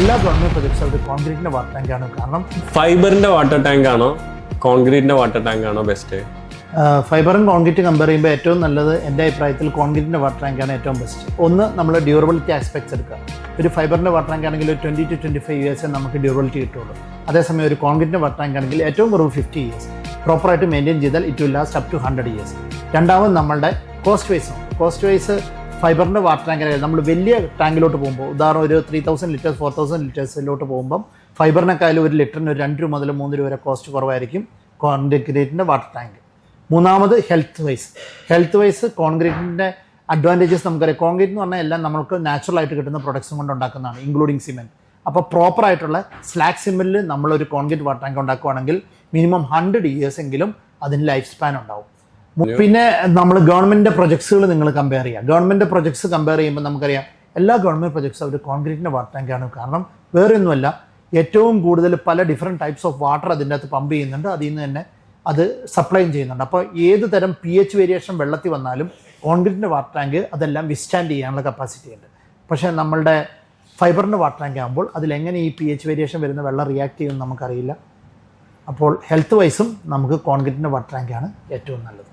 എല്ലാ ഗവൺമെൻറ് പ്രൊജക്ട്സും അവർ കോൺക്രീറ്റിൻ്റെ വാട്ടർ ടാങ്കാണ്. കാരണം ഫൈബറിൻ്റെ water tank ആണോ കോൺക്രീറ്റിൻ്റെ വാട്ടർ ടാങ്ക് ആണോ ബെസ്റ്റ്? ഫൈബറും കോൺക്രീറ്റ് കമ്പയർ ചെയ്യുമ്പോൾ ഏറ്റവും നല്ലത് എൻ്റെ അഭിപ്രായത്തിൽ കോൺക്രീറ്റിൻ്റെ വാട്ടർ ടാങ്കാണ് ഏറ്റവും ബെസ്റ്റ്. ഒന്ന്, നമ്മൾ ഡ്യൂറബിലിറ്റി ആസ്പെക്ട്സ് എടുക്കുക. ഒരു ഫൈബറിൻ്റെ വാട്ടർ ടാങ്ക് ആണെങ്കിൽ ഒരു 20 to 25 years നമുക്ക് ഡ്യൂറബിലിറ്റി കിട്ടുള്ളൂ. അതേസമയം ഒരു കോൺക്രീറ്റിൻ്റെ വാട്ടർ ടാങ്ക് ആണെങ്കിൽ ഏറ്റവും കുറവ് 50 years. പ്രോപ്പറായിട്ട് മെയിൻറ്റെയിൻ ചെയ്താൽ it will last up to 100 years. രണ്ടാമത് നമ്മളുടെ കോസ്റ്റ് വൈസ് ഫൈബറിൻ്റെ വാട്ടർ ടാങ്കിലായാലും നമ്മൾ വലിയ ടാങ്കിലോട്ട് പോകുമ്പോൾ, ഉദാഹരണം ഒരു 3000 liters 4000 liters പോകുമ്പം ഫൈബറിനേക്കാളും ഒരു ലിറ്ററിന് ഒരു 2 രൂപ മുതൽ 3 രൂപ വരെ കോസ്റ്റ് കുറവായിരിക്കും കോൺക്രീറ്റിൻ്റെ വാട്ടർ ടാങ്ക്. മൂന്നാമത് ഹെൽത്ത് വൈസ് കോൺക്രീറ്റിൻ്റെ അഡ്വാൻറ്റേജസ് നമുക്കറിയാം. കോൺക്രീറ്റ് എന്ന് പറഞ്ഞാൽ എല്ലാം നമുക്ക് നാച്ചുറലായിട്ട് കിട്ടുന്ന പ്രൊഡക്ട്സും കൊണ്ട് ഉണ്ടാക്കുന്നതാണ്, ഇൻക്ലൂഡിങ് സിമെൻറ്റ്. അപ്പോൾ പ്രോപ്പറായിട്ടുള്ള സ്ലാഗ് സിമെൻറ്റിൽ നമ്മളൊരു കോൺക്രീറ്റ് വാട്ടർ ടാങ്ക് ഉണ്ടാക്കുകയാണെങ്കിൽ മിനിമം 100 years എങ്കിലും അതിന് ലൈഫ് സ്പാൻ ഉണ്ടാവും. പിന്നെ നമ്മൾ ഗവൺമെൻറ് പ്രൊജക്ട്സുകൾ നിങ്ങൾ കമ്പയർ ചെയ്യുക. ഗവൺമെൻറ് പ്രൊജക്ട്സ് കമ്പയർ ചെയ്യുമ്പോൾ നമുക്കറിയാം എല്ലാ ഗവൺമെൻറ് പ്രൊജക്ട്സും അവർ കോൺക്രീറ്റിൻ്റെ വാട്ടർ ടാങ്കാണ്. കാരണം വേറെ ഒന്നുമല്ല, ഏറ്റവും കൂടുതൽ പല ഡിഫറെൻറ്റ് ടൈപ്സ് ഓഫ് വാട്ടർ അതിൻ്റെ അകത്ത് പമ്പ് ചെയ്യുന്നുണ്ട്, അതിൽ നിന്ന് തന്നെ അത് സപ്ലൈയും ചെയ്യുന്നുണ്ട്. അപ്പോൾ ഏത് തരം pH വേരിയേഷൻ വെള്ളത്തിൽ വന്നാലും കോൺക്രീറ്റിൻ്റെ വാട്ടർ ടാങ്ക് അതെല്ലാം വിസ്റ്റാൻഡ് ചെയ്യാനുള്ള കപ്പാസിറ്റി ഉണ്ട്. പക്ഷേ നമ്മളുടെ ഫൈബറിൻ്റെ വാട്ടർ ടാങ്ക് ആകുമ്പോൾ അതിലെങ്ങനെ ഈ pH വേരിയേഷൻ വരുന്ന വെള്ളം റിയാക്ട് ചെയ്യുമെന്ന് നമുക്കറിയില്ല. അപ്പോൾ ഹെൽത്ത് വൈസും നമുക്ക് കോൺക്രീറ്റിൻ്റെ വാട്ടർ ടാങ്കാണ് ഏറ്റവും നല്ലത്.